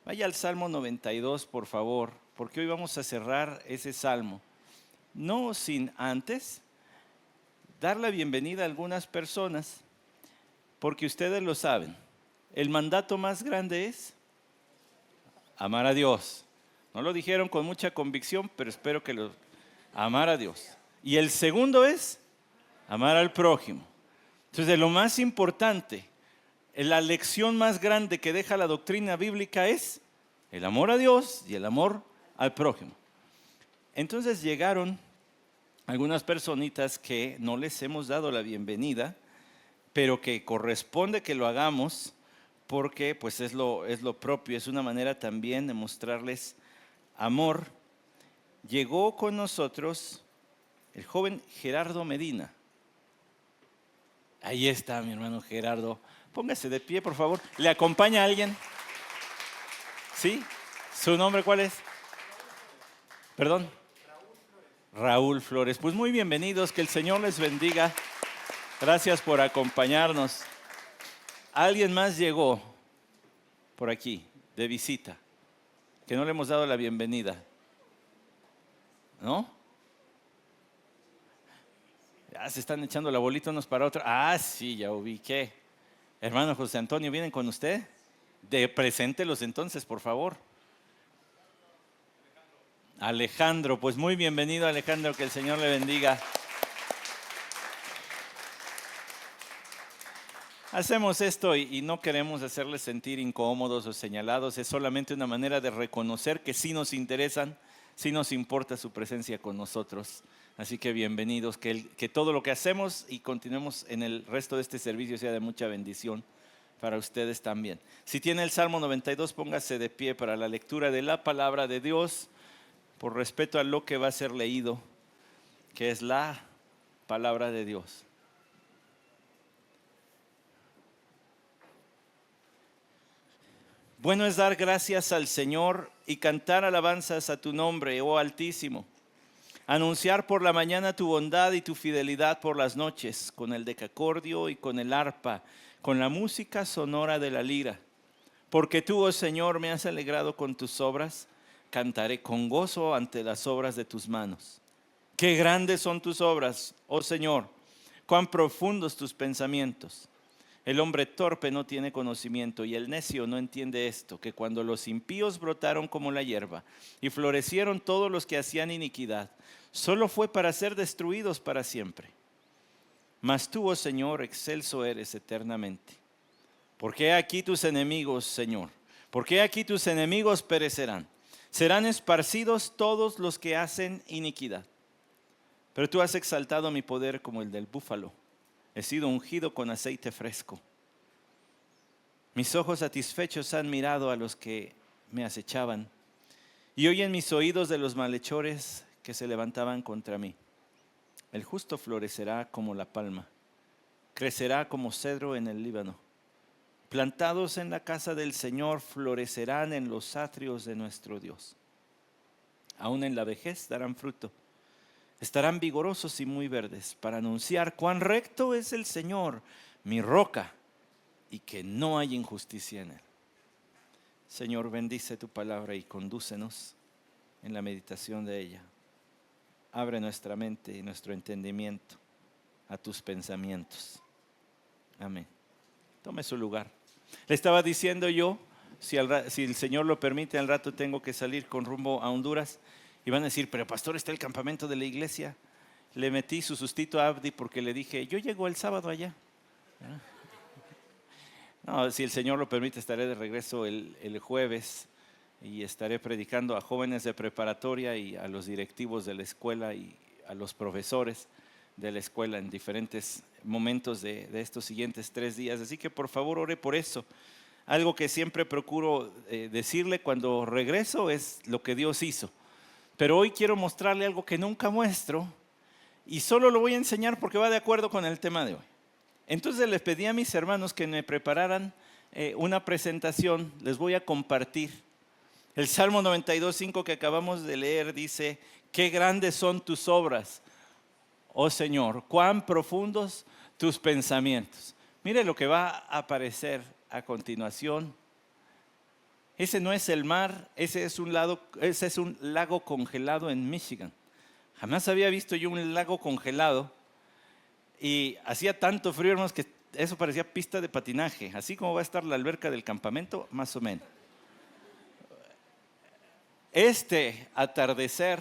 Vaya al Salmo 92, por favor, porque hoy vamos a cerrar ese salmo. No sin antes dar la bienvenida a algunas personas, porque ustedes lo saben. El mandato más grande es amar a Dios. No lo dijeron con mucha convicción, pero espero que lo... Amar a Dios. Y el segundo es amar al prójimo. Entonces, de lo más importante, la lección más grande que deja la doctrina bíblica es el amor a Dios y el amor al prójimo. Entonces llegaron algunas personitas que no les hemos dado la bienvenida, pero que corresponde que lo hagamos porque pues es lo propio, es una manera también de mostrarles amor. Llegó con nosotros el joven Gerardo Medina. Ahí está mi hermano Gerardo. Póngase de pie, por favor. ¿Le acompaña alguien? ¿Sí? ¿Su nombre cuál es? ¿Perdón? Raúl Flores. Pues muy bienvenidos, que el Señor les bendiga. Gracias por acompañarnos. Alguien más llegó por aquí, de visita, que no le hemos dado la bienvenida. ¿No? Ya se están echando la bolita unos para otros. Ah, sí, ya ubiqué. Hermano José Antonio, ¿vienen con usted? Preséntelos entonces, por favor. Alejandro, pues muy bienvenido Alejandro, que el Señor le bendiga. Hacemos esto y no queremos hacerles sentir incómodos o señalados, es solamente una manera de reconocer que sí nos interesan, sí nos importa su presencia con nosotros. Así que bienvenidos, que todo lo que hacemos y continuemos en el resto de este servicio sea de mucha bendición para ustedes también. Si tiene el Salmo 92, póngase de pie para la lectura de la palabra de Dios, por respeto a lo que va a ser leído, que es la palabra de Dios. Bueno es dar gracias al Señor y cantar alabanzas a tu nombre, oh Altísimo. Anunciar por la mañana tu bondad y tu fidelidad por las noches, con el decacordio y con el arpa, con la música sonora de la lira. Porque tú, oh Señor, me has alegrado con tus obras, cantaré con gozo ante las obras de tus manos. Qué grandes son tus obras, oh Señor, cuán profundos tus pensamientos. El hombre torpe no tiene conocimiento y el necio no entiende esto, que cuando los impíos brotaron como la hierba y florecieron todos los que hacían iniquidad, solo fue para ser destruidos para siempre. Mas tú, oh Señor, excelso eres eternamente. ¿Por qué aquí tus enemigos, Señor? ¿Por qué aquí tus enemigos perecerán? Serán esparcidos todos los que hacen iniquidad. Pero tú has exaltado mi poder como el del búfalo. He sido ungido con aceite fresco. Mis ojos satisfechos han mirado a los que me acechaban y oyen mis oídos de los malhechores que se levantaban contra mí. El justo florecerá como la palma, crecerá como cedro en el Líbano. Plantados en la casa del Señor, florecerán en los atrios de nuestro Dios. Aún en la vejez darán fruto. Estarán vigorosos y muy verdes para anunciar cuán recto es el Señor, mi roca, y que no hay injusticia en él. Señor, bendice tu palabra y condúcenos en la meditación de ella. Abre nuestra mente y nuestro entendimiento a tus pensamientos. Amén. Tome su lugar. Le estaba diciendo yo, si el Señor lo permite, al rato tengo que salir con rumbo a Honduras. Y van a decir, pero pastor, está el campamento de la iglesia. Le metí su sustito a Abdi porque le dije, yo llego el sábado allá. No, si el Señor lo permite, estaré de regreso el jueves y estaré predicando a jóvenes de preparatoria y a los directivos de la escuela y a los profesores de la escuela en diferentes momentos de estos siguientes 3 días. Así que por favor ore por eso. Algo que siempre procuro decirle cuando regreso es lo que Dios hizo. Pero hoy quiero mostrarle algo que nunca muestro y solo lo voy a enseñar porque va de acuerdo con el tema de hoy. Entonces les pedí a mis hermanos que me prepararan una presentación. Les voy a compartir. El Salmo 92:5 que acabamos de leer dice, qué grandes son tus obras, oh Señor, cuán profundos tus pensamientos. Mire lo que va a aparecer a continuación Ese no es el mar, ese es un lago congelado en Michigan. Jamás había visto yo un lago congelado y hacía tanto frío, hermanos, que eso parecía pista de patinaje, así como va a estar la alberca del campamento, más o menos. Este atardecer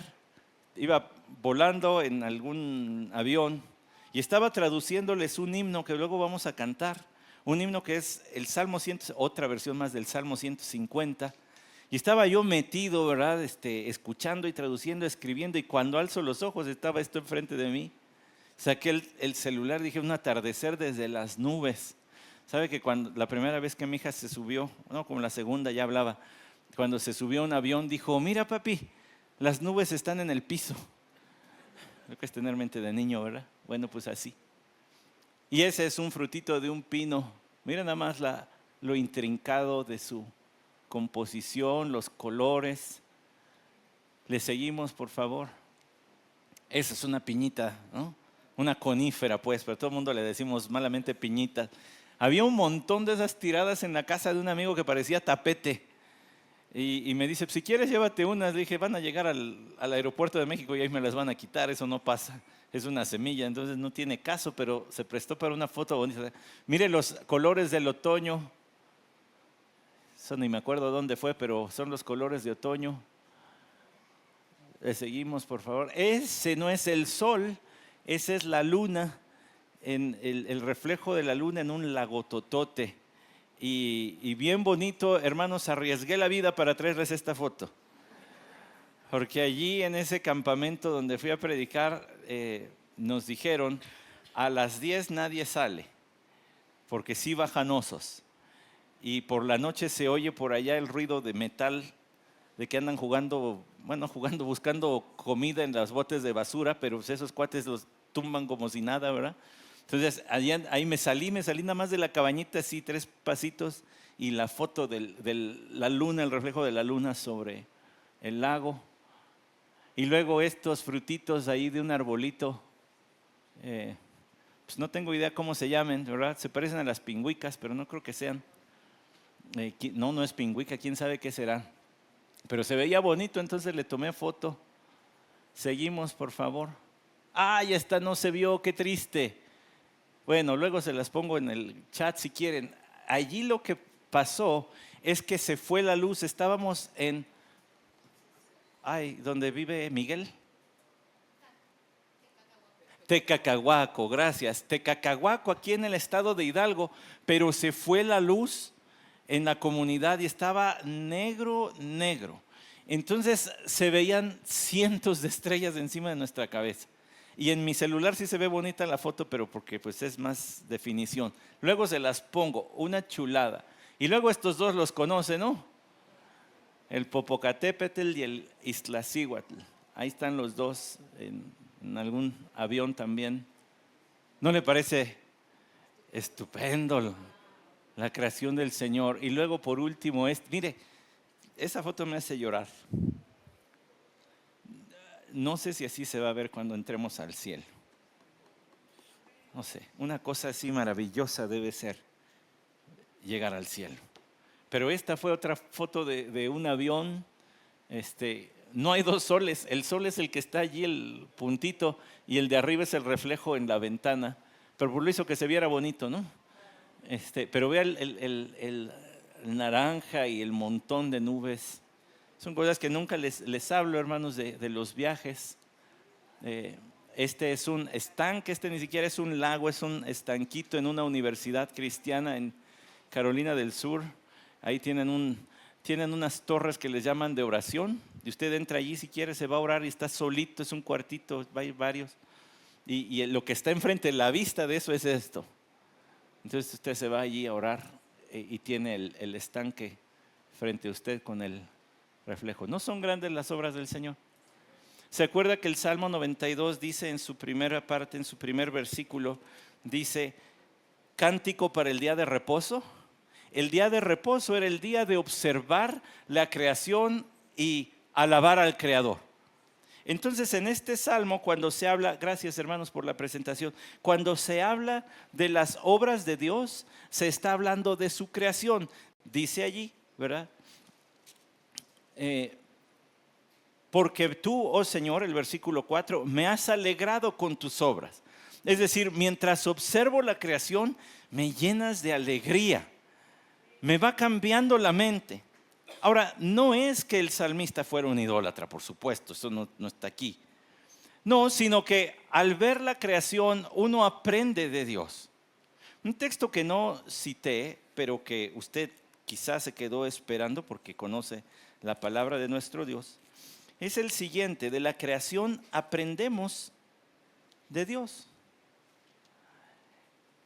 iba volando en algún avión y estaba traduciéndoles un himno que luego vamos a cantar, un himno que es el Salmo 100, otra versión más del Salmo 150. Y estaba yo metido, ¿verdad? Escuchando y traduciendo, escribiendo, y cuando alzo los ojos estaba esto enfrente de mí. Saqué el celular, dije, un atardecer desde las nubes. ¿Sabe que cuando la primera vez que mi hija se subió, no, como la segunda ya hablaba, cuando se subió a un avión dijo, mira papi, las nubes están en el piso? Creo que es tener mente de niño, ¿verdad? Bueno, pues así. Y ese es un frutito de un pino. Mira nada más lo intrincado de su composición, los colores. Le seguimos, por favor. Esa es una piñita, ¿no? Una conífera, pues, pero todo el mundo le decimos malamente piñita. Había un montón de esas tiradas en la casa de un amigo que parecía tapete. Y me dice, si quieres llévate unas. Le dije, van a llegar al aeropuerto de México y ahí me las van a quitar, eso no pasa. Es una semilla, entonces no tiene caso, pero se prestó para una foto bonita. Mire los colores del otoño. Eso ni me acuerdo dónde fue, pero son los colores de otoño. Le seguimos, por favor. Ese no es el sol, esa es la luna, el reflejo de la luna en un lago totote. Y bien bonito, hermanos, arriesgué la vida para traerles esta foto. Porque allí en ese campamento donde fui a predicar, nos dijeron, a las 10 nadie sale, porque sí bajan osos. Y por la noche se oye por allá el ruido de metal, de que andan buscando comida en los botes de basura, pero esos cuates los tumban como si nada, ¿verdad? Entonces ahí me salí nada más de la cabañita, así 3 pasitos, y la foto de la luna, el reflejo de la luna sobre el lago. Y luego estos frutitos ahí de un arbolito, pues no tengo idea cómo se llamen, ¿verdad? Se parecen a las pingüicas, pero no creo que sean. No es pingüica, quién sabe qué será. Pero se veía bonito, entonces le tomé foto. Seguimos, por favor. Ya está, no se vio, qué triste. Bueno, luego se las pongo en el chat si quieren. Allí lo que pasó es que se fue la luz. Estábamos en, ¿dónde vive Miguel? Tecacahuaco, gracias. Tecacahuaco, aquí en el estado de Hidalgo, pero se fue la luz en la comunidad y estaba negro. Entonces se veían cientos de estrellas encima de nuestra cabeza. Y en mi celular sí se ve bonita la foto, pero porque pues es más definición. Luego se las pongo, una chulada. Y luego estos dos los conocen, ¿no? El Popocatépetl y el Iztaccíhuatl. Ahí están los dos en algún avión también. ¿No le parece estupendo la creación del Señor? Y luego por último, mire, esa foto me hace llorar. No sé si así se va a ver cuando entremos al cielo. No sé, una cosa así maravillosa debe ser llegar al cielo. Pero esta fue otra foto de un avión. No hay 2 soles, el sol es el que está allí, el puntito, y el de arriba es el reflejo en la ventana. Pero por lo hizo que se viera bonito, ¿no? Pero vea el naranja y el montón de nubes. Son cosas que nunca les hablo, hermanos, de los viajes. Este es un estanque, ni siquiera es un lago, es un estanquito en una universidad cristiana en Carolina del Sur. Ahí tienen unas torres que les llaman de oración. Y usted entra allí si quiere, se va a orar y está solito, es un cuartito, hay varios. Y lo que está enfrente, la vista de eso es esto. Entonces usted se va allí a orar y tiene el estanque frente a usted con el reflejo. ¿No son grandes las obras del Señor? ¿Se acuerda que el Salmo 92 dice en su primera parte, en su primer versículo, dice, cántico para el día de reposo? El día de reposo era el día de observar la creación y alabar al Creador. Entonces en este salmo, cuando se habla, gracias hermanos por la presentación, cuando se habla de las obras de Dios, se está hablando de su creación. Dice allí, ¿verdad? porque tú, oh Señor, el versículo 4, me has alegrado con tus obras. Es decir, mientras observo la creación, me llenas de alegría. Me va cambiando la mente. Ahora, no es que el salmista fuera un idólatra, por supuesto, eso no está aquí. No, sino que al ver la creación uno aprende de Dios. Un texto que no cité, pero que usted quizás se quedó esperando porque conoce la palabra de nuestro Dios, es el siguiente: de la creación aprendemos de Dios.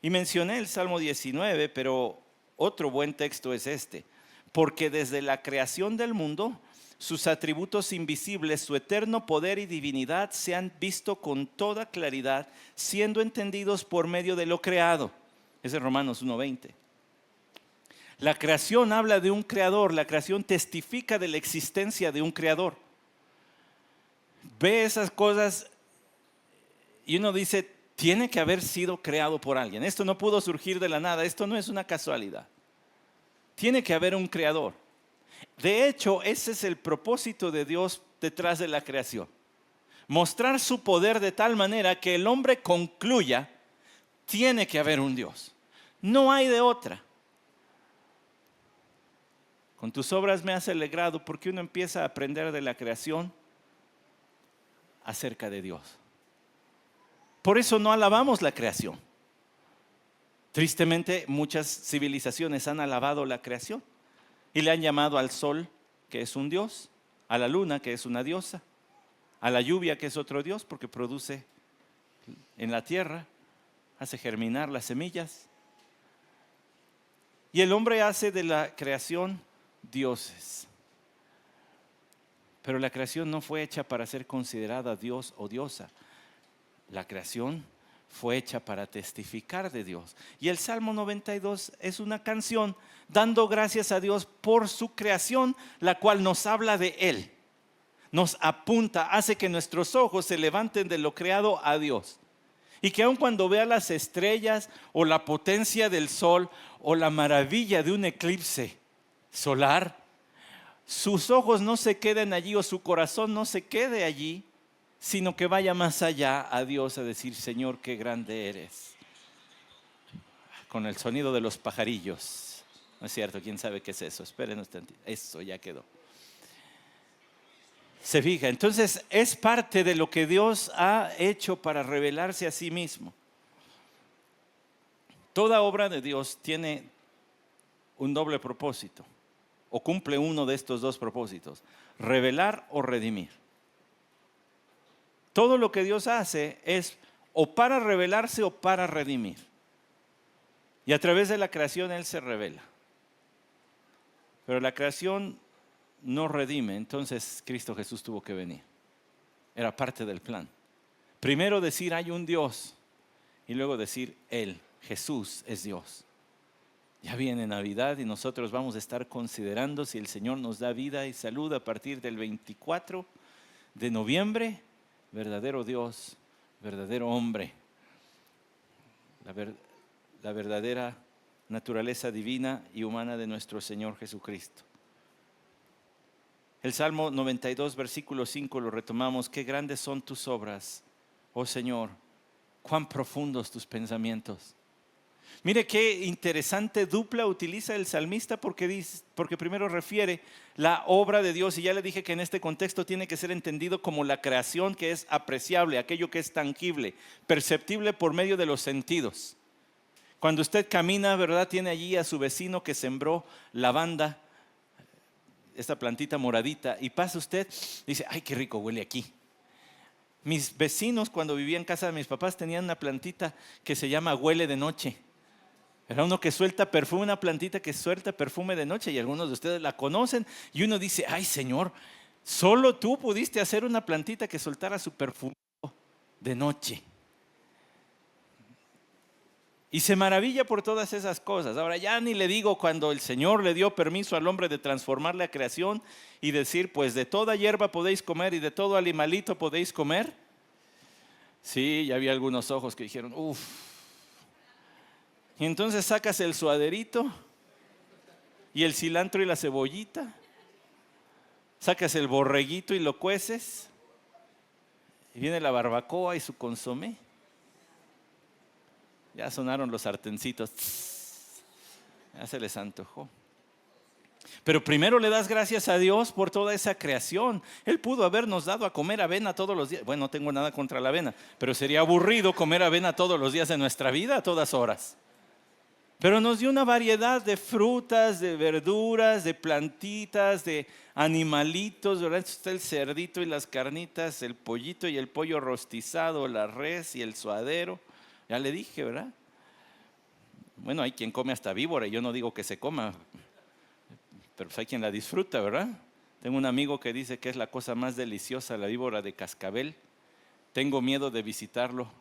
Y mencioné el Salmo 19, pero otro buen texto es este: porque desde la creación del mundo, sus atributos invisibles, su eterno poder y divinidad se han visto con toda claridad, siendo entendidos por medio de lo creado. Es en Romanos 1:20. La creación habla de un creador, la creación testifica de la existencia de un creador. Ve esas cosas y uno dice, tiene que haber sido creado por alguien. Esto no pudo surgir de la nada, esto no es una casualidad. Tiene que haber un creador. De hecho, ese es el propósito de Dios detrás de la creación. Mostrar su poder de tal manera que el hombre concluya, tiene que haber un Dios. No hay de otra. Con tus obras me has alegrado, porque uno empieza a aprender de la creación acerca de Dios. Por eso no alabamos la creación. Tristemente, muchas civilizaciones han alabado la creación y le han llamado al sol, que es un dios, a la luna, que es una diosa, a la lluvia, que es otro dios, porque produce en la tierra, hace germinar las semillas. Y el hombre hace de la creación dioses. Pero la creación no fue hecha para ser considerada dios o diosa. La creación fue hecha para testificar de Dios. Y el Salmo 92 es una canción dando gracias a Dios por su creación, la cual nos habla de Él. Nos apunta, hace que nuestros ojos se levanten de lo creado a Dios. Y que aun cuando vea las estrellas o la potencia del sol o la maravilla de un eclipse solar, sus ojos no se queden allí o su corazón no se quede allí, sino que vaya más allá a Dios a decir, Señor, qué grande eres. Con el sonido de los pajarillos. No es cierto, ¿quién sabe qué es eso? Esperen un tantito. Eso ya quedó. Se fija, entonces es parte de lo que Dios ha hecho para revelarse a sí mismo. Toda obra de Dios tiene un doble propósito, o cumple uno de estos dos propósitos: revelar o redimir. Todo lo que Dios hace es o para revelarse o para redimir. Y a través de la creación Él se revela. Pero la creación no redime, entonces Cristo Jesús tuvo que venir. Era parte del plan. Primero decir hay un Dios y luego decir Él, Jesús es Dios. Ya viene Navidad y nosotros vamos a estar considerando si el Señor nos da vida y salud a partir del 24 de noviembre. Verdadero Dios, verdadero hombre, la verdadera naturaleza divina y humana de nuestro Señor Jesucristo. El Salmo 92, versículo 5 lo retomamos. Qué grandes son tus obras, oh Señor, cuán profundos tus pensamientos. Mire qué interesante dupla utiliza el salmista, porque primero refiere la obra de Dios, y ya le dije que en este contexto tiene que ser entendido como la creación, que es apreciable, aquello que es tangible, perceptible por medio de los sentidos. Cuando usted camina, ¿verdad? Tiene allí a su vecino que sembró lavanda, esta plantita moradita, y pasa usted, dice, ay, qué rico huele aquí. Mis vecinos, cuando vivía en casa de mis papás, tenían una plantita que se llama huele de noche. Era uno que suelta perfume, una plantita que suelta perfume de noche, y algunos de ustedes la conocen, y uno dice, ay Señor, solo tú pudiste hacer una plantita que soltara su perfume de noche. Y se maravilla por todas esas cosas. Ahora ya ni le digo cuando el Señor le dio permiso al hombre de transformar la creación y decir, pues de toda hierba podéis comer y de todo animalito podéis comer. Sí, ya había algunos ojos que dijeron, uff. Y entonces sacas el suaderito y el cilantro y la cebollita. Sacas el borreguito y lo cueces. Y viene la barbacoa y su consomé. Ya sonaron los sartencitos. Ya se les antojó. Pero primero le das gracias a Dios por toda esa creación. Él pudo habernos dado a comer avena todos los días. Bueno, no tengo nada contra la avena, pero sería aburrido comer avena todos los días de nuestra vida, a todas horas. Pero nos dio una variedad de frutas, de verduras, de plantitas, de animalitos, ¿verdad? Está el cerdito y las carnitas, el pollito y el pollo rostizado, la res y el suadero. Ya le dije, ¿verdad? Bueno, hay quien come hasta víbora y yo no digo que se coma, pero hay quien la disfruta, ¿verdad? Tengo un amigo que dice que es la cosa más deliciosa, la víbora de cascabel. Tengo miedo de visitarlo,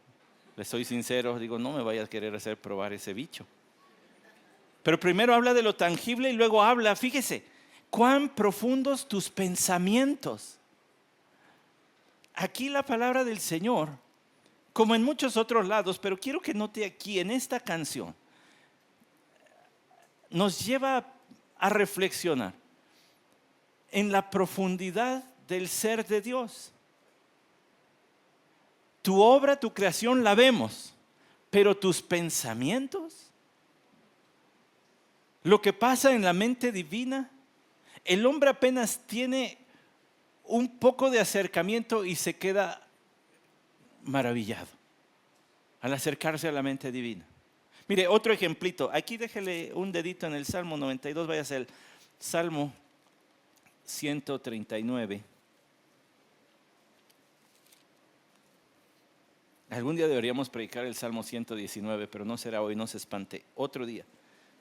le soy sincero, digo, no me vaya a querer hacer probar ese bicho. Pero primero habla de lo tangible y luego habla, fíjese, cuán profundos tus pensamientos. Aquí la palabra del Señor, como en muchos otros lados, pero quiero que note aquí en esta canción, nos lleva a reflexionar en la profundidad del ser de Dios. Tu obra, tu creación la vemos, pero tus pensamientos, lo que pasa en la mente divina, el hombre apenas tiene un poco de acercamiento y se queda maravillado al acercarse a la mente divina. Mire, otro ejemplito. Aquí déjele un dedito en el Salmo 92, váyase al Salmo 139. Algún día deberíamos predicar el Salmo 119, pero no será hoy, no se espante, otro día.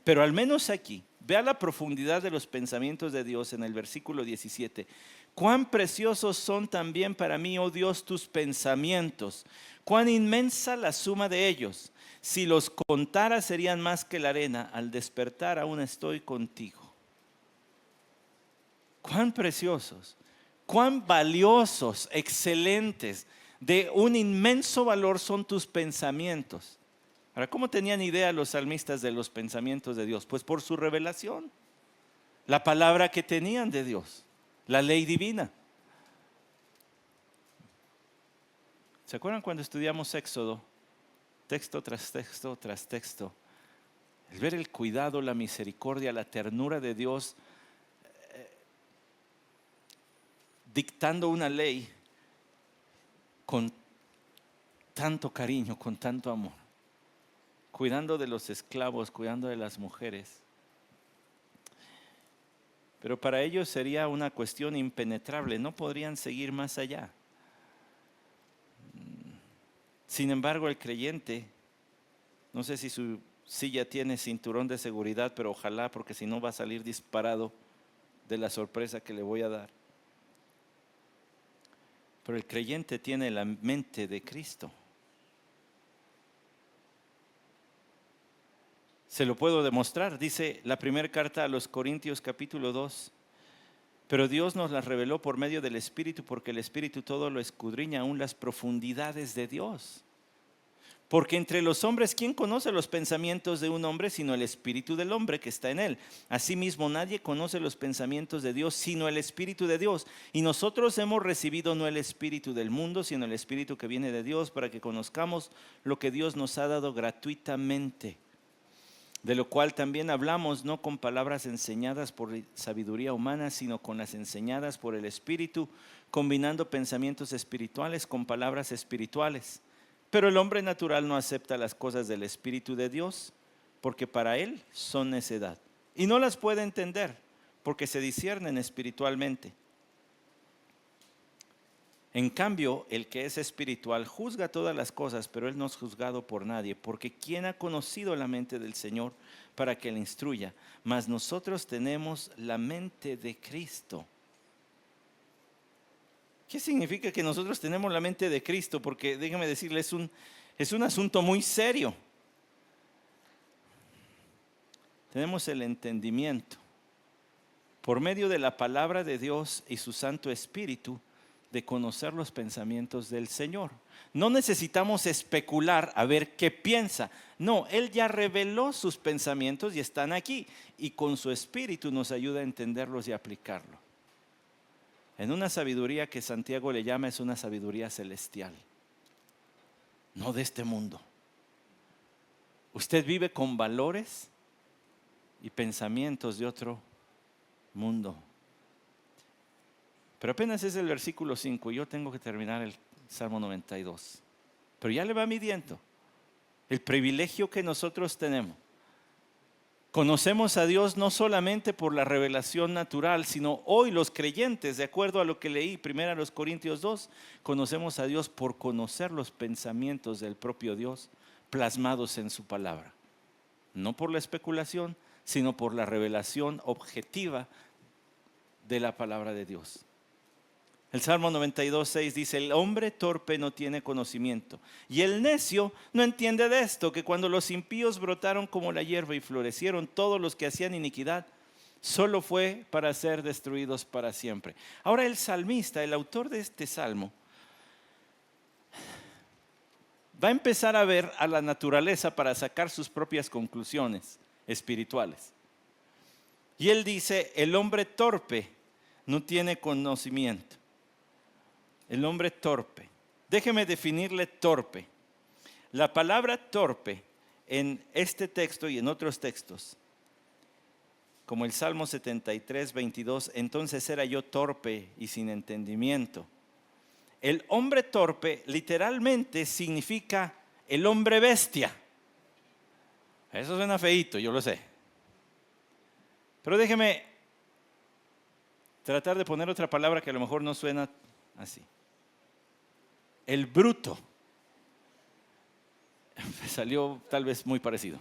Pero al menos aquí, vea la profundidad de los pensamientos de Dios en el versículo 17. Cuán preciosos son también para mí, oh Dios, tus pensamientos. Cuán inmensa la suma de ellos. Si los contara serían más que la arena. Al despertar aún estoy contigo. Cuán preciosos, cuán valiosos, excelentes, de un inmenso valor son tus pensamientos. Ahora, ¿cómo tenían idea los salmistas de los pensamientos de Dios? Pues por su revelación, la palabra que tenían de Dios, la ley divina. ¿Se acuerdan cuando estudiamos Éxodo? Texto tras texto tras texto. El ver el cuidado, la misericordia, la ternura de Dios dictando una ley con tanto cariño, con tanto amor. Cuidando de los esclavos, cuidando de las mujeres. Pero para ellos sería una cuestión impenetrable, no podrían seguir más allá. Sin embargo, el creyente, no sé si su silla tiene cinturón de seguridad, pero ojalá, porque si no va a salir disparado de la sorpresa que le voy a dar. Pero el creyente tiene la mente de Cristo. Se lo puedo demostrar, dice la primera carta a los Corintios capítulo 2. Pero Dios nos las reveló por medio del Espíritu, porque el Espíritu todo lo escudriña, aún las profundidades de Dios. Porque entre los hombres, ¿quién conoce los pensamientos de un hombre sino el Espíritu del hombre que está en él? Asimismo, nadie conoce los pensamientos de Dios sino el Espíritu de Dios. Y nosotros hemos recibido no el Espíritu del mundo, sino el Espíritu que viene de Dios, para que conozcamos lo que Dios nos ha dado gratuitamente. De lo cual también hablamos, no con palabras enseñadas por sabiduría humana, sino con las enseñadas por el Espíritu, combinando pensamientos espirituales con palabras espirituales. Pero el hombre natural no acepta las cosas del Espíritu de Dios, porque para él son necedad. Y no las puede entender, porque se disciernen espiritualmente. En cambio, el que es espiritual juzga todas las cosas, pero él no es juzgado por nadie, porque ¿quién ha conocido la mente del Señor para que le instruya? Mas nosotros tenemos la mente de Cristo. ¿Qué significa que nosotros tenemos la mente de Cristo? Porque déjeme decirle, es un asunto muy serio. Tenemos el entendimiento por medio de la palabra de Dios y su Santo Espíritu de conocer los pensamientos del Señor. No necesitamos especular a ver qué piensa. No, Él ya reveló sus pensamientos y están aquí. Y con su Espíritu nos ayuda a entenderlos y aplicarlos. en una sabiduría que Santiago le llama es una sabiduría celestial, no de este mundo. Usted vive con valores y pensamientos de otro mundo. Pero apenas es el versículo 5 y yo tengo que terminar el Salmo 92. Pero ya le va midiendo el privilegio que nosotros tenemos. Conocemos a Dios no solamente por la revelación natural, sino hoy los creyentes, de acuerdo a lo que leí, 1 Corintios 2, conocemos a Dios por conocer los pensamientos del propio Dios plasmados en su palabra. No por la especulación, sino por la revelación objetiva de la palabra de Dios. El Salmo 92:6 dice: el hombre torpe no tiene conocimiento, y el necio no entiende de esto, que cuando los impíos brotaron como la hierba y florecieron todos los que hacían iniquidad, solo fue para ser destruidos para siempre. Ahora el salmista, el autor de este salmo, va a empezar a ver a la naturaleza para sacar sus propias conclusiones espirituales. Y él dice: el hombre torpe no tiene conocimiento. El hombre torpe. Déjeme definirle torpe. La palabra torpe en este texto y en otros textos, como el Salmo 73:22, entonces era yo torpe y sin entendimiento. El hombre torpe literalmente significa el hombre bestia. Eso suena feíto, yo lo sé. Pero déjeme tratar de poner otra palabra que a lo mejor no suena así. El bruto. Salió tal vez muy parecido.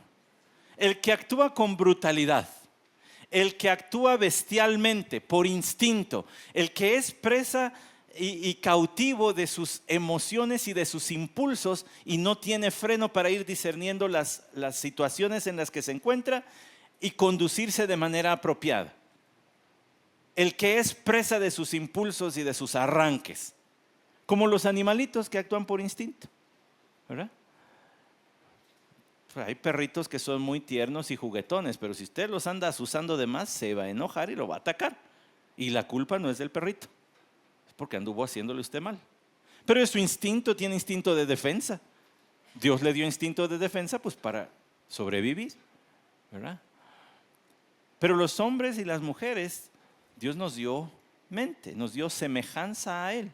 El que actúa con brutalidad, el que actúa bestialmente, por instinto, el que es presa y cautivo de sus emociones y de sus impulsos y no tiene freno para ir discerniendo las situaciones en las que se encuentra y conducirse de manera apropiada. El que es presa de sus impulsos y de sus arranques, como los animalitos que actúan por instinto, ¿verdad? Hay perritos que son muy tiernos y juguetones, pero si usted los anda asusando de más, se va a enojar y lo va a atacar. Y la culpa no es del perrito, es porque anduvo haciéndole usted mal. Pero es su instinto, tiene instinto de defensa. Dios le dio instinto de defensa pues para sobrevivir, ¿verdad? Pero los hombres y las mujeres, Dios nos dio mente, nos dio semejanza a Él.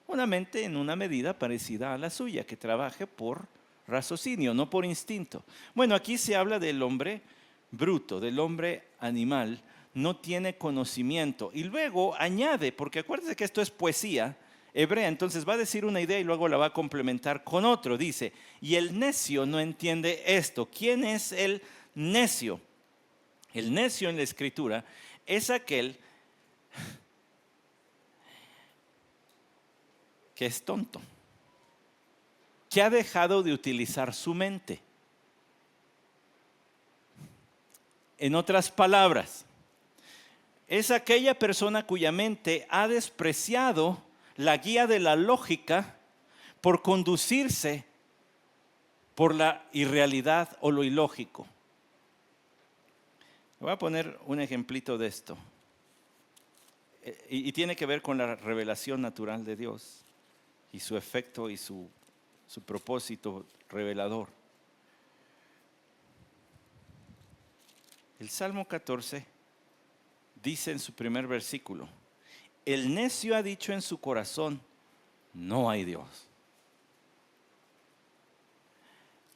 Una mente en una medida parecida a la suya, que trabaje por raciocinio, no por instinto. Bueno, aquí se habla del hombre bruto, del hombre animal, no tiene conocimiento. Y luego añade, porque acuérdense que esto es poesía hebrea, entonces va a decir una idea y luego la va a complementar con otro. Dice: y el necio no entiende esto. ¿Quién es el necio? El necio en la Escritura es aquel que es tonto, que ha dejado de utilizar su mente. En otras palabras, es aquella persona cuya mente ha despreciado la guía de la lógica por conducirse por la irrealidad o lo ilógico. Voy a poner un ejemplito de esto. Y tiene que ver con la revelación natural de Dios y su efecto y su propósito revelador. El Salmo 14 dice en su primer versículo: el necio ha dicho en su corazón, no hay Dios.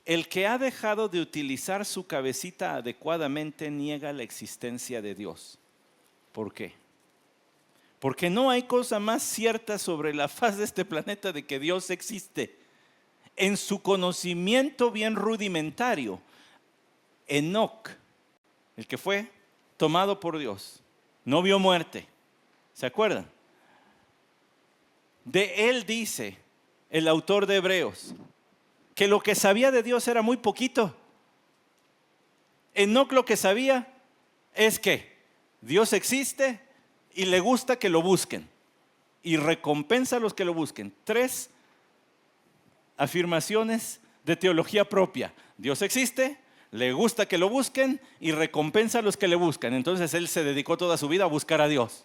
El que ha dejado de utilizar su cabecita adecuadamente niega la existencia de Dios. ¿Por qué? Porque no hay cosa más cierta sobre la faz de este planeta de que Dios existe. En su conocimiento bien rudimentario, Enoc, el que fue tomado por Dios, no vio muerte. ¿Se acuerdan? De él dice el autor de Hebreos que lo que sabía de Dios era muy poquito. Enoc lo que sabía es que Dios existe y le gusta que lo busquen y recompensa a los que lo busquen. 3 afirmaciones de teología propia. Dios existe, le gusta que lo busquen y recompensa a los que le buscan. Entonces él se dedicó toda su vida a buscar a Dios.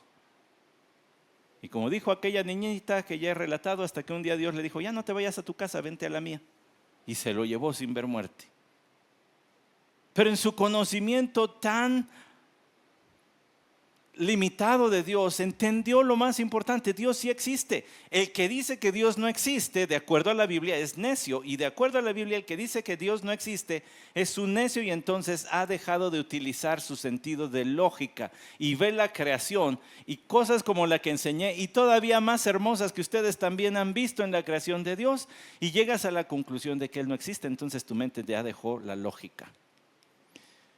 Y como dijo aquella niñita que ya he relatado, hasta que un día Dios le dijo, ya no te vayas a tu casa, vente a la mía. Y se lo llevó sin ver muerte. Pero en su conocimiento tan limitado de Dios, entendió lo más importante: Dios sí existe. El que dice que Dios no existe, de acuerdo a la Biblia, es necio. Y de acuerdo a la Biblia, el que dice que Dios no existe es un necio, y entonces ha dejado de utilizar su sentido de lógica y ve la creación y cosas como la que enseñé y todavía más hermosas que ustedes también han visto en la creación de Dios, y llegas a la conclusión de que Él no existe. Entonces tu mente ya dejó la lógica.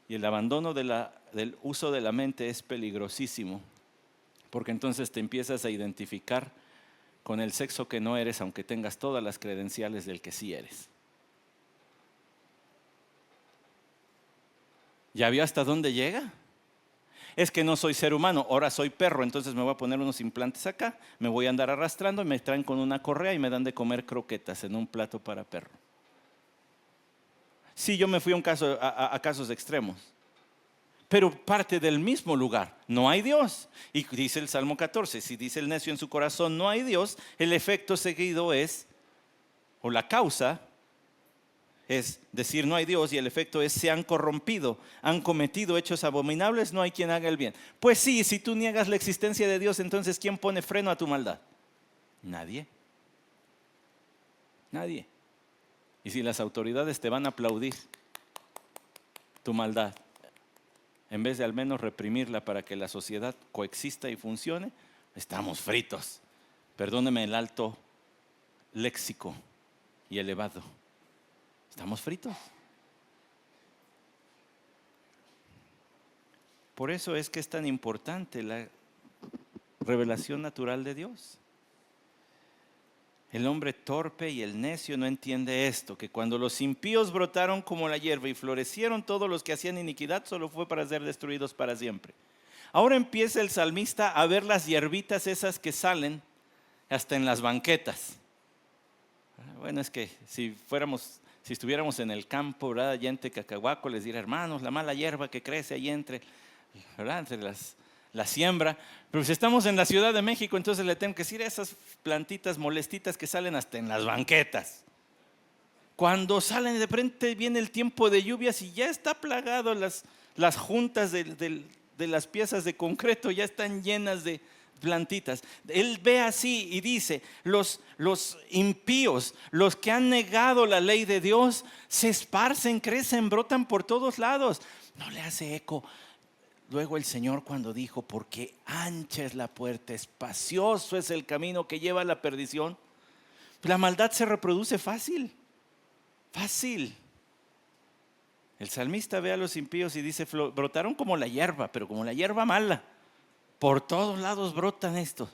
Y el abandono del uso de la mente es peligrosísimo, porque entonces te empiezas a identificar con el sexo que no eres, aunque tengas todas las credenciales del que sí eres. ¿Ya vio hasta dónde llega? Es que no soy ser humano, ahora soy perro, entonces me voy a poner unos implantes acá, me voy a andar arrastrando y me traen con una correa y me dan de comer croquetas en un plato para perro. Sí, yo me fui a casos extremos, pero parte del mismo lugar. No hay Dios. Y dice el Salmo 14, si dice el necio en su corazón no hay Dios, el efecto seguido es, o la causa es decir no hay Dios, y el efecto es se han corrompido, han cometido hechos abominables, no hay quien haga el bien. Pues sí, si tú niegas la existencia de Dios, entonces ¿quién pone freno a tu maldad? Nadie. Nadie. Y si las autoridades te van a aplaudir tu maldad, en vez de al menos reprimirla para que la sociedad coexista y funcione, estamos fritos. Perdóneme el alto léxico y elevado. Estamos fritos. Por eso es que es tan importante la revelación natural de Dios. El hombre torpe y el necio no entiende esto, que cuando los impíos brotaron como la hierba y florecieron todos los que hacían iniquidad, solo fue para ser destruidos para siempre. Ahora empieza el salmista a ver las hierbitas esas que salen hasta en las banquetas. Bueno, es que si estuviéramos en el campo, ¿verdad?, allá en Tecacahuaco, les diría, hermanos, la mala hierba que crece ahí entre la siembra. Pero si estamos en la Ciudad de México, entonces le tengo que decir esas plantitas molestitas que salen hasta en las banquetas. Cuando salen, de repente viene el tiempo de lluvias y ya está plagado las juntas de las piezas de concreto, ya están llenas de plantitas. Él ve así y dice, los impíos, los que han negado la ley de Dios, se esparcen, crecen, brotan por todos lados. No le hace eco luego el Señor cuando dijo, porque ancha es la puerta, espacioso es el camino que lleva a la perdición? La maldad se reproduce fácil. El salmista ve a los impíos y dice, brotaron como la hierba, pero como la hierba mala. Por todos lados brotan estos.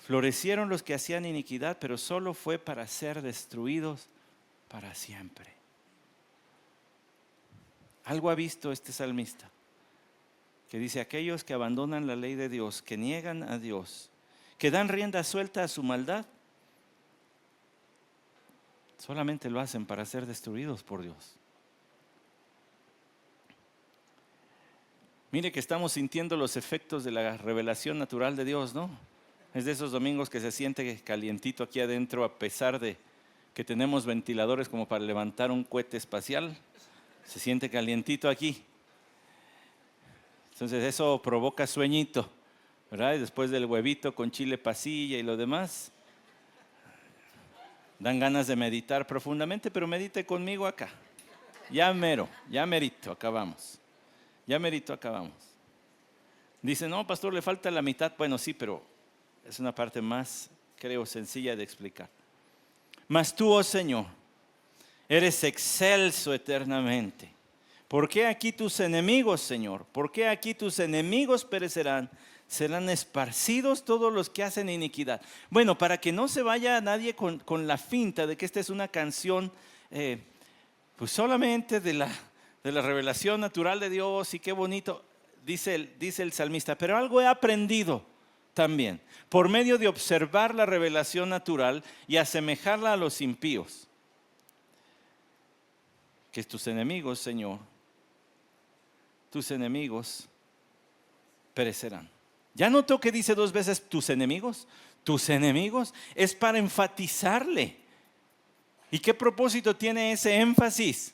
Florecieron los que hacían iniquidad, pero solo fue para ser destruidos para siempre. Algo ha visto este salmista, que dice, aquellos que abandonan la ley de Dios, que niegan a Dios, que dan rienda suelta a su maldad, solamente lo hacen para ser destruidos por Dios. Mire que estamos sintiendo los efectos de la revelación natural de Dios, ¿no? Es de esos domingos que se siente calientito aquí adentro, a pesar de que tenemos ventiladores como para levantar un cohete espacial. Se siente calientito aquí. Entonces eso provoca sueñito, ¿verdad? Y después del huevito con chile pasilla y lo demás, dan ganas de meditar profundamente, pero medite conmigo acá. Ya merito, acabamos. Dice, no, pastor, le falta la mitad. Bueno, sí, pero es una parte más, creo, sencilla de explicar. Mas tú, oh Señor, eres excelso eternamente. ¿Por qué aquí tus enemigos, Señor? ¿Por qué aquí tus enemigos perecerán? Serán esparcidos todos los que hacen iniquidad. Bueno, para que no se vaya nadie con la finta de que esta es una canción pues solamente de la revelación natural de Dios, y qué bonito, dice el salmista, pero algo he aprendido también, por medio de observar la revelación natural y asemejarla a los impíos. Que tus enemigos, Señor, tus enemigos perecerán. ¿Ya notó que dice 2 veces tus enemigos? Tus enemigos es para enfatizarle. ¿Y qué propósito tiene ese énfasis?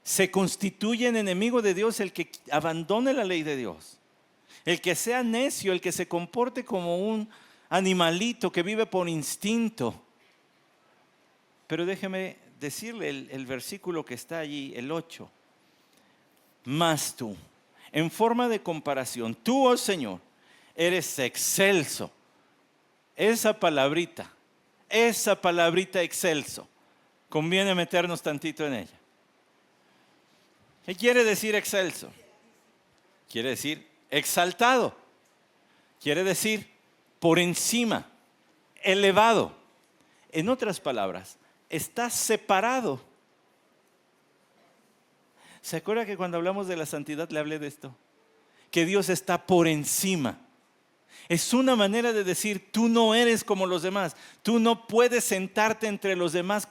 Se constituye en enemigo de Dios el que abandone la ley de Dios. El que sea necio, el que se comporte como un animalito que vive por instinto. Pero déjeme decirle el versículo que está allí, el 8. Mas tú, en forma de comparación, tú, oh Señor, eres excelso. Esa palabrita excelso, conviene meternos tantito en ella. ¿Qué quiere decir excelso? Quiere decir exaltado. Quiere decir por encima, elevado. En otras palabras, está separado. ¿Se acuerda que cuando hablamos de la santidad le hablé de esto? Que Dios está por encima. Es una manera de decir, tú no eres como los demás. Tú no puedes sentarte entre los demás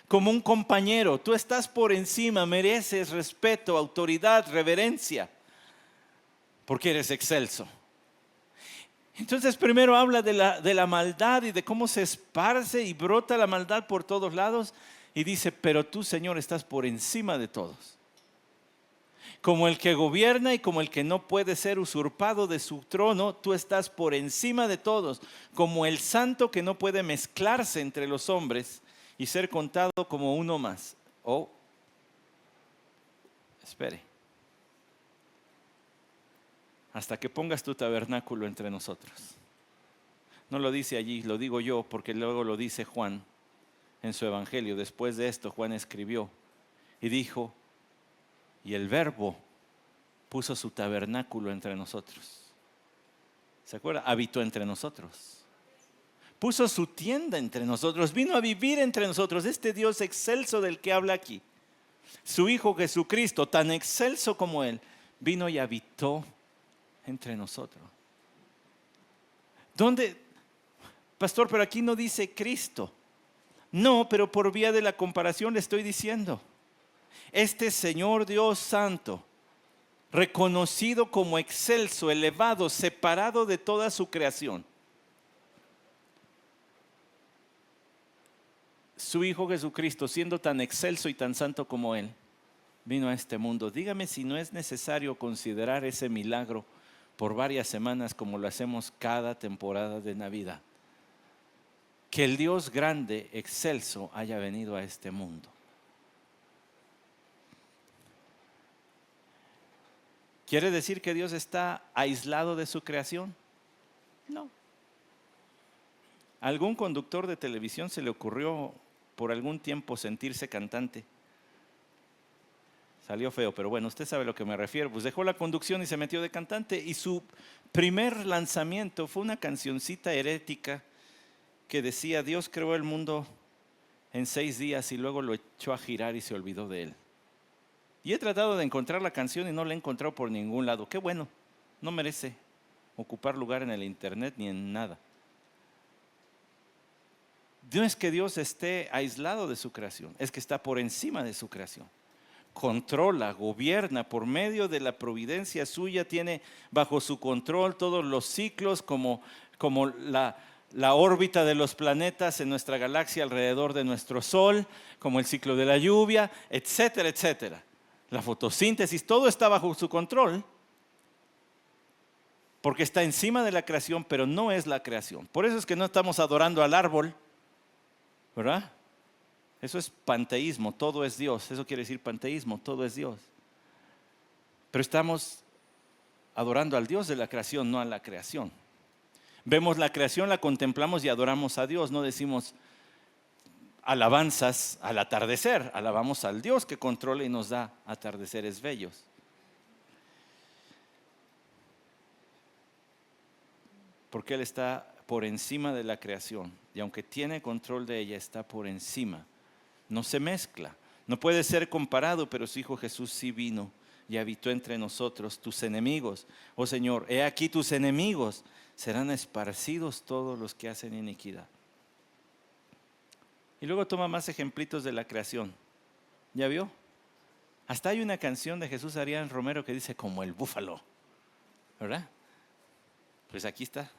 como un compañero. Tú estás por encima, mereces respeto, autoridad, reverencia, porque eres excelso. Entonces primero habla de la maldad y de cómo se esparce y brota la maldad por todos lados. Y dice, pero tú, Señor, estás por encima de todos. Como el que gobierna y como el que no puede ser usurpado de su trono, tú estás por encima de todos. Como el santo que no puede mezclarse entre los hombres y ser contado como uno más. Oh, espere. Hasta que pongas tu tabernáculo entre nosotros. No lo dice allí, lo digo yo, porque luego lo dice Juan en su evangelio. Después de esto, Juan escribió y dijo, y el Verbo puso su tabernáculo entre nosotros. ¿Se acuerda? Habitó entre nosotros. Puso su tienda entre nosotros. Vino a vivir entre nosotros. Este Dios excelso del que habla aquí. Su Hijo Jesucristo, tan excelso como Él, vino y habitó entre nosotros. ¿Dónde? Pastor, pero aquí no dice Cristo. No, pero por vía de la comparación le estoy diciendo. Este Señor Dios Santo, reconocido como excelso, elevado, separado de toda su creación. Su Hijo Jesucristo, siendo tan excelso y tan santo como Él, vino a este mundo. Dígame si no es necesario considerar ese milagro por varias semanas como lo hacemos cada temporada de Navidad. Que el Dios grande, excelso, haya venido a este mundo. ¿Quiere decir que Dios está aislado de su creación? No. ¿A algún conductor de televisión se le ocurrió por algún tiempo sentirse cantante? Salió feo, pero bueno, usted sabe a lo que me refiero. Pues dejó la conducción y se metió de cantante. Y su primer lanzamiento fue una cancioncita herética que decía, Dios creó el mundo en 6 días y luego lo echó a girar y se olvidó de él. Y he tratado de encontrar la canción y no la he encontrado por ningún lado. Qué bueno, no merece ocupar lugar en el internet ni en nada. No es que Dios esté aislado de su creación, es que está por encima de su creación. Controla, gobierna por medio de la providencia suya, tiene bajo su control todos los ciclos como la órbita de los planetas en nuestra galaxia alrededor de nuestro Sol, como el ciclo de la lluvia, etcétera, etcétera. La fotosíntesis, todo está bajo su control, porque está encima de la creación, pero no es la creación. Por eso es que no estamos adorando al árbol, ¿verdad? Eso es panteísmo, todo es Dios. Eso quiere decir panteísmo, todo es Dios. Pero estamos adorando al Dios de la creación, no a la creación. Vemos la creación, la contemplamos y adoramos a Dios. No decimos alabanzas al atardecer, alabamos al Dios que controla y nos da atardeceres bellos. Porque Él está por encima de la creación y aunque tiene control de ella, está por encima. No se mezcla, no puede ser comparado, pero su Hijo Jesús sí vino y habitó entre nosotros. Tus enemigos, oh Señor, he aquí tus enemigos serán esparcidos todos los que hacen iniquidad. Y luego toma más ejemplitos de la creación. ¿Ya vio? Hasta hay una canción de Jesús Arián Romero que dice como el búfalo, ¿verdad? Pues aquí está.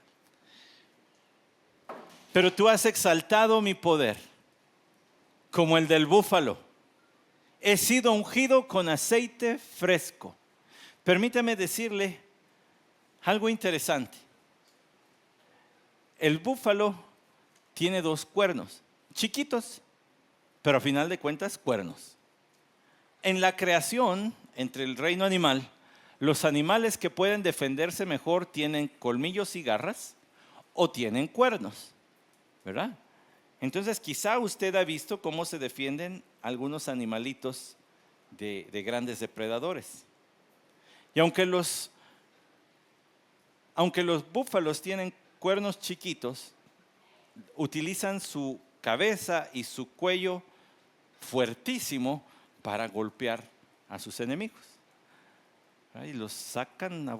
Pero tú has exaltado mi poder como el del búfalo. He sido ungido con aceite fresco. Permítame decirle algo interesante. El búfalo tiene 2 cuernos, chiquitos, pero a final de cuentas cuernos. En la creación, entre el reino animal, los animales que pueden defenderse mejor tienen colmillos y garras o tienen cuernos, ¿verdad? Entonces quizá usted ha visto cómo se defienden algunos animalitos de grandes depredadores. Y aunque los búfalos tienen cuernos chiquitos, utilizan su cabeza y su cuello fuertísimo para golpear a sus enemigos. Y los sacan a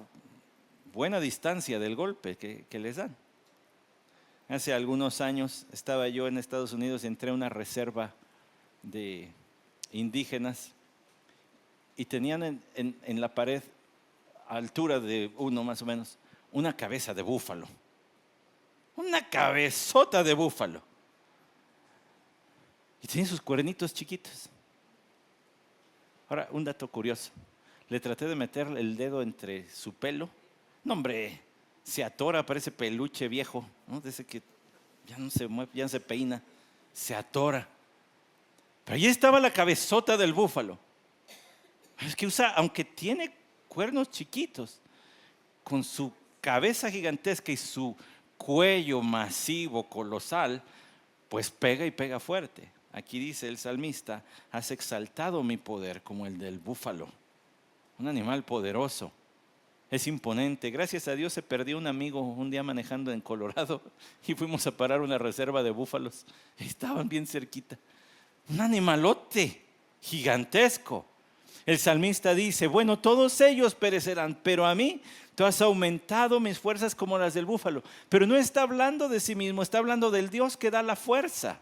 buena distancia del golpe que les dan. Hace algunos años estaba yo en Estados Unidos y entré a una reserva de indígenas y tenían en la pared, a altura de uno más o menos, una cabeza de búfalo. Una cabezota de búfalo. Y tiene sus cuernitos chiquitos. Ahora, un dato curioso. Le traté de meter el dedo entre su pelo. No, hombre, se atora, parece peluche viejo, ¿no? Desde que ya no se mueve, ya no se peina, se atora. Pero ahí estaba la cabezota del búfalo. Es que aunque tiene cuernos chiquitos, con su cabeza gigantesca y su cuello masivo, colosal, pues pega y pega fuerte. Aquí dice el salmista: has exaltado mi poder como el del búfalo. Un animal poderoso, es imponente. Gracias a Dios se perdió un amigo un día manejando en Colorado y fuimos a parar una reserva de búfalos. Estaban bien cerquita. Un animalote gigantesco. El salmista dice: bueno, todos ellos perecerán, pero a mí tú has aumentado mis fuerzas como las del búfalo. Pero no está hablando de sí mismo, está hablando del Dios que da la fuerza.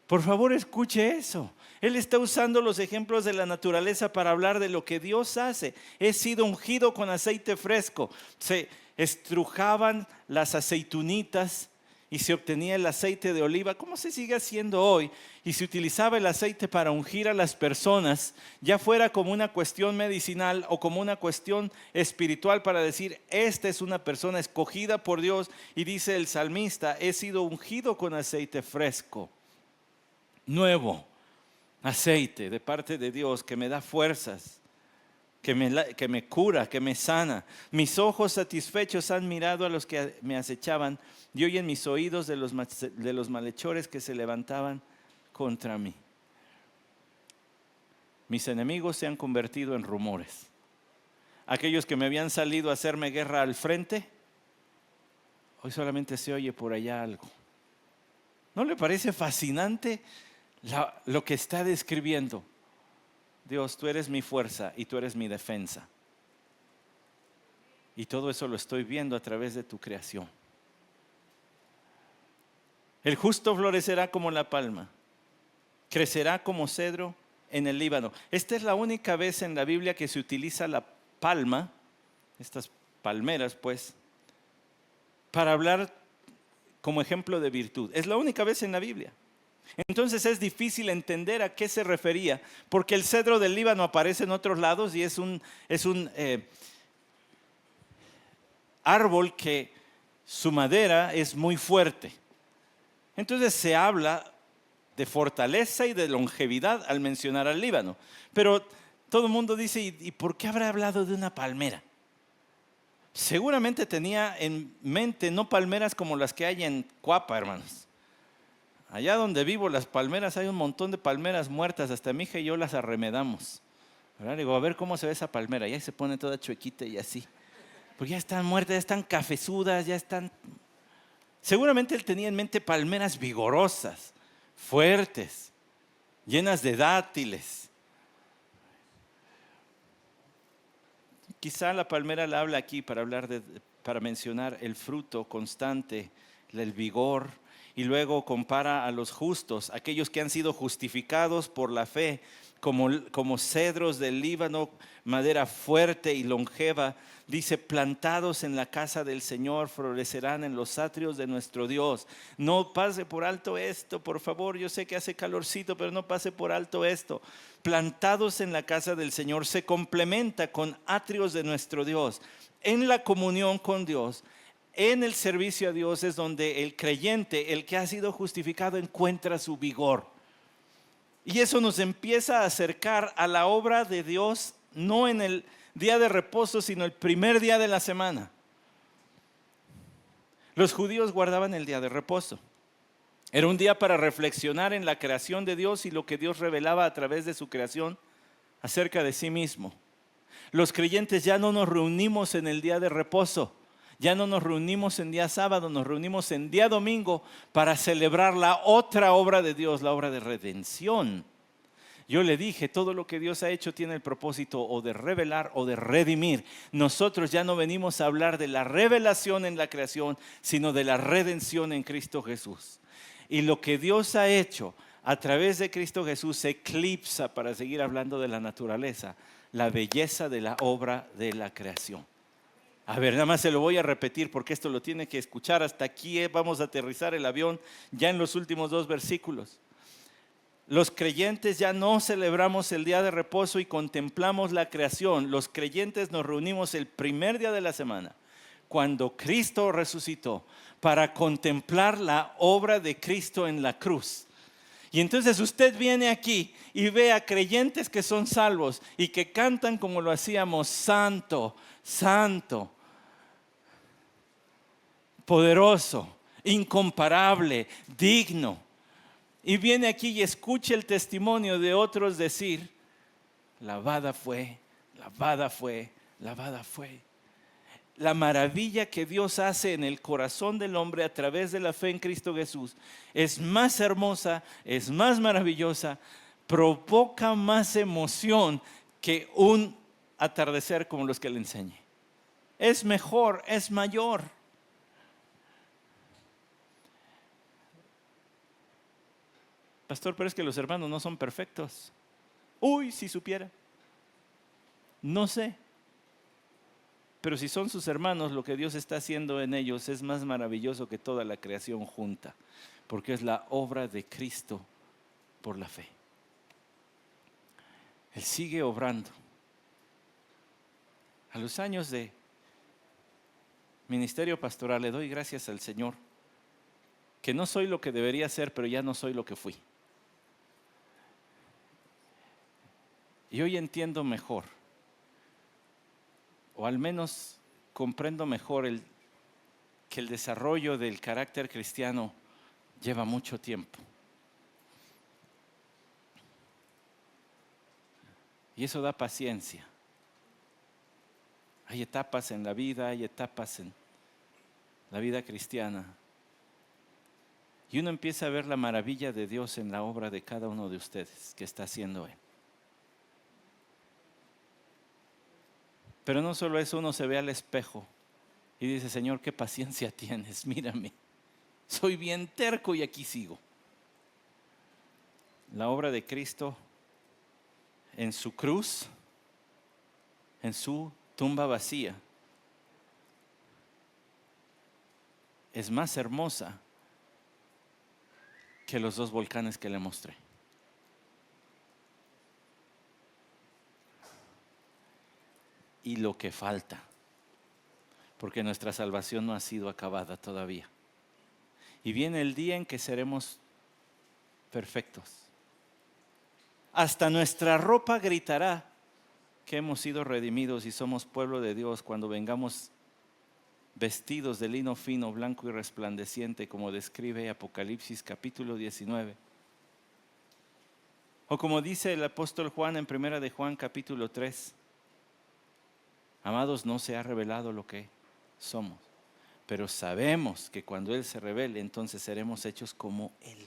Por favor, escuche eso. Él está usando los ejemplos de la naturaleza para hablar de lo que Dios hace. He sido ungido con aceite fresco. Se estrujaban las aceitunitas y se obtenía el aceite de oliva, como se sigue haciendo hoy, y se utilizaba el aceite para ungir a las personas, ya fuera como una cuestión medicinal o como una cuestión espiritual, para decir: esta es una persona escogida por Dios. Y dice el salmista: he sido ungido con aceite fresco, nuevo aceite de parte de Dios que me da fuerzas, que me cura, que me sana. Mis ojos satisfechos han mirado a los que me acechaban y oyen mis oídos de los malhechores que se levantaban contra mí. Mis enemigos se han convertido en rumores. Aquellos que me habían salido a hacerme guerra al frente, hoy solamente se oye por allá algo. ¿No le parece fascinante lo que está describiendo? Dios, tú eres mi fuerza y tú eres mi defensa. Y todo eso lo estoy viendo a través de tu creación. El justo florecerá como la palma, crecerá como cedro en el Líbano. Esta es la única vez en la Biblia que se utiliza la palma, estas palmeras pues, para hablar como ejemplo de virtud. Es la única vez en la Biblia. Entonces es difícil entender a qué se refería, porque el cedro del Líbano aparece en otros lados y es un árbol que su madera es muy fuerte. Entonces se habla de fortaleza y de longevidad al mencionar al Líbano. Pero todo el mundo dice: ¿y por qué habrá hablado de una palmera? Seguramente tenía en mente no palmeras como las que hay en Cuapa, hermanos. Allá donde vivo, las palmeras, hay un montón de palmeras muertas. Hasta mi hija y yo las arremedamos. ¿Verdad? Digo, a ver cómo se ve esa palmera. Y ahí se pone toda chuequita y así. Porque ya están muertas, ya están cafezudas, ya están... Seguramente él tenía en mente palmeras vigorosas, fuertes, llenas de dátiles. Quizá la palmera la habla aquí para mencionar el fruto constante, el vigor. Y luego compara a los justos, aquellos que han sido justificados por la fe, como cedros del Líbano, madera fuerte y longeva. Dice, plantados en la casa del Señor, florecerán en los atrios de nuestro Dios. No pase por alto esto, por favor. Yo sé que hace calorcito, pero no pase por alto esto. Plantados en la casa del Señor se complementa con atrios de nuestro Dios. En la comunión con Dios, en el servicio a Dios es donde el creyente, el que ha sido justificado, encuentra su vigor. Y eso nos empieza a acercar a la obra de Dios, no en el día de reposo, sino el primer día de la semana. Los judíos guardaban el día de reposo. Era un día para reflexionar en la creación de Dios y lo que Dios revelaba a través de su creación acerca de sí mismo. Los creyentes ya no nos reunimos en el día de reposo, ya no nos reunimos en día sábado, nos reunimos en día domingo para celebrar la otra obra de Dios, la obra de redención. Yo le dije, todo lo que Dios ha hecho tiene el propósito o de revelar o de redimir. Nosotros ya no venimos a hablar de la revelación en la creación, sino de la redención en Cristo Jesús. Y lo que Dios ha hecho a través de Cristo Jesús eclipsa, para seguir hablando de la naturaleza, la belleza de la obra de la creación. A ver, nada más se lo voy a repetir porque esto lo tiene que escuchar. Hasta aquí vamos a aterrizar el avión ya en los últimos 2 versículos. Los creyentes ya no celebramos el día de reposo y contemplamos la creación. Los creyentes nos reunimos el primer día de la semana, cuando Cristo resucitó, para contemplar la obra de Cristo en la cruz. Y entonces usted viene aquí y ve a creyentes que son salvos y que cantan como lo hacíamos: santo, santo, poderoso, incomparable, digno. Y viene aquí y escucha el testimonio de otros decir: lavada fue, lavada fue, lavada fue. La maravilla que Dios hace en el corazón del hombre a través de la fe en Cristo Jesús es más hermosa, es más maravillosa, provoca más emoción que un atardecer como los que le enseñé. Es mejor, es mayor. Pastor, pero es que los hermanos no son perfectos. Uy, si supiera. No sé. Pero si son sus hermanos, lo que Dios está haciendo en ellos es más maravilloso que toda la creación junta, porque es la obra de Cristo por la fe. Él sigue obrando. A los años de ministerio pastoral le doy gracias al Señor, que no soy lo que debería ser, pero ya no soy lo que fui. Y hoy entiendo mejor, o al menos comprendo mejor que el desarrollo del carácter cristiano lleva mucho tiempo. Y eso da paciencia. Hay etapas en la vida, hay etapas en la vida cristiana. Y uno empieza a ver la maravilla de Dios en la obra de cada uno de ustedes que está haciendo Él. Pero no solo eso, uno se ve al espejo y dice: Señor, qué paciencia tienes, mírame. Soy bien terco y aquí sigo. La obra de Cristo en su cruz, en su tumba vacía, es más hermosa que los 2 volcanes que le mostré. Y lo que falta, porque nuestra salvación no ha sido acabada todavía. Y viene el día en que seremos perfectos. Hasta nuestra ropa gritará que hemos sido redimidos y somos pueblo de Dios cuando vengamos vestidos de lino fino, blanco y resplandeciente, como describe Apocalipsis capítulo 19. O como dice el apóstol Juan en 1 de Juan capítulo 3. Amados, no se ha revelado lo que somos, pero sabemos que cuando Él se revele, entonces seremos hechos como Él.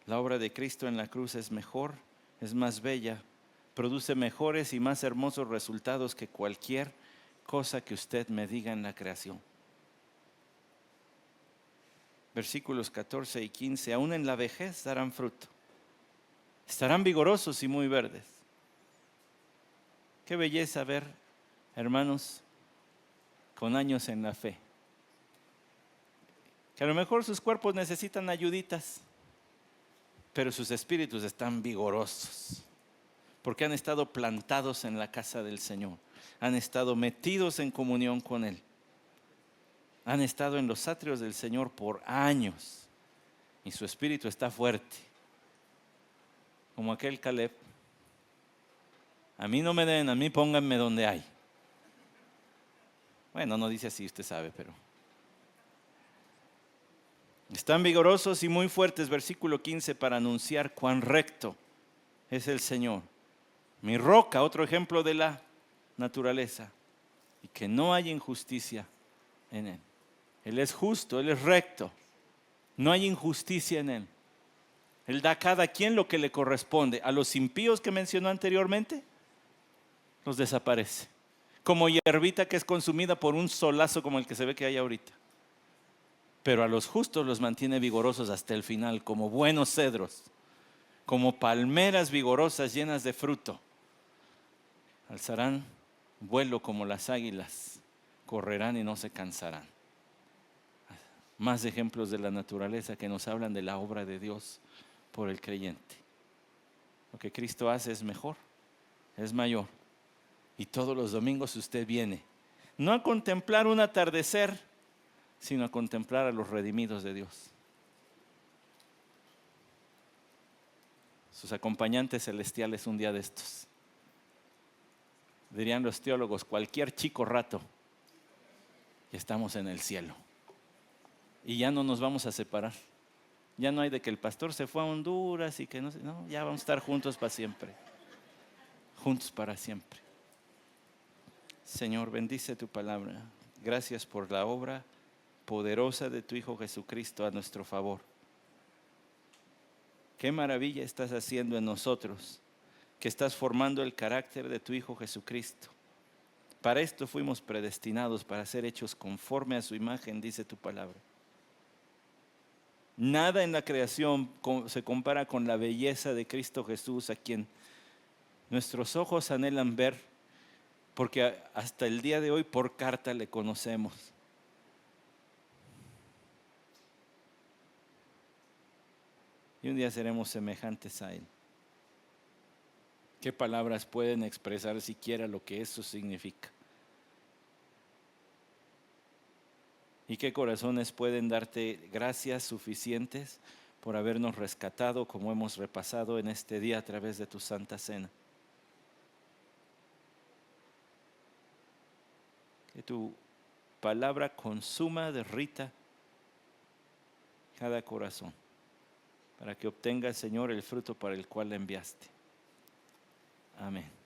La obra de Cristo en la cruz es mejor, es más bella, produce mejores y más hermosos resultados que cualquier cosa que usted me diga en la creación. Versículos 14 y 15, aún en la vejez darán fruto. Estarán vigorosos y muy verdes. Qué belleza ver, hermanos, con años en la fe, que a lo mejor sus cuerpos necesitan ayuditas, pero sus espíritus están vigorosos, porque han estado plantados en la casa del Señor, han estado metidos en comunión con Él, han estado en los atrios del Señor por años, y su espíritu está fuerte, como aquel Caleb. A mí no me den, a mí pónganme donde hay. Bueno, no dice así, usted sabe, pero están vigorosos y muy fuertes, versículo 15, para anunciar cuán recto es el Señor. Mi roca, otro ejemplo de la naturaleza, y que no hay injusticia en Él. Él es justo, Él es recto, no hay injusticia en Él. Él da a cada quien lo que le corresponde. A los impíos que mencionó anteriormente, los desaparece, como hierbita que es consumida por un solazo como el que se ve que hay ahorita. Pero a los justos los mantiene vigorosos hasta el final, como buenos cedros, como palmeras vigorosas llenas de fruto. Alzarán vuelo como las águilas, correrán y no se cansarán. Más ejemplos de la naturaleza que nos hablan de la obra de Dios por el creyente. Lo que Cristo hace es mejor, es mayor. Y todos los domingos usted viene, no a contemplar un atardecer, sino a contemplar a los redimidos de Dios. Sus acompañantes celestiales un día de estos. Dirían los teólogos, cualquier chico rato, y estamos en el cielo. Y ya no nos vamos a separar. Ya no hay de que el pastor se fue a Honduras y que no sé, no, ya vamos a estar juntos para siempre. Juntos para siempre. Señor, bendice tu palabra. Gracias por la obra poderosa de tu Hijo Jesucristo a nuestro favor. Qué maravilla estás haciendo en nosotros, que estás formando el carácter de tu Hijo Jesucristo. Para esto fuimos predestinados, para ser hechos conforme a su imagen, dice tu palabra. Nada en la creación se compara con la belleza de Cristo Jesús, a quien nuestros ojos anhelan ver, porque hasta el día de hoy por carta le conocemos. Y un día seremos semejantes a Él. ¿Qué palabras pueden expresar siquiera lo que eso significa? ¿Y qué corazones pueden darte gracias suficientes por habernos rescatado, como hemos repasado en este día a través de tu Santa Cena? Que tu palabra consuma, derrita cada corazón, para que obtenga, Señor, el fruto para el cual la enviaste. Amén.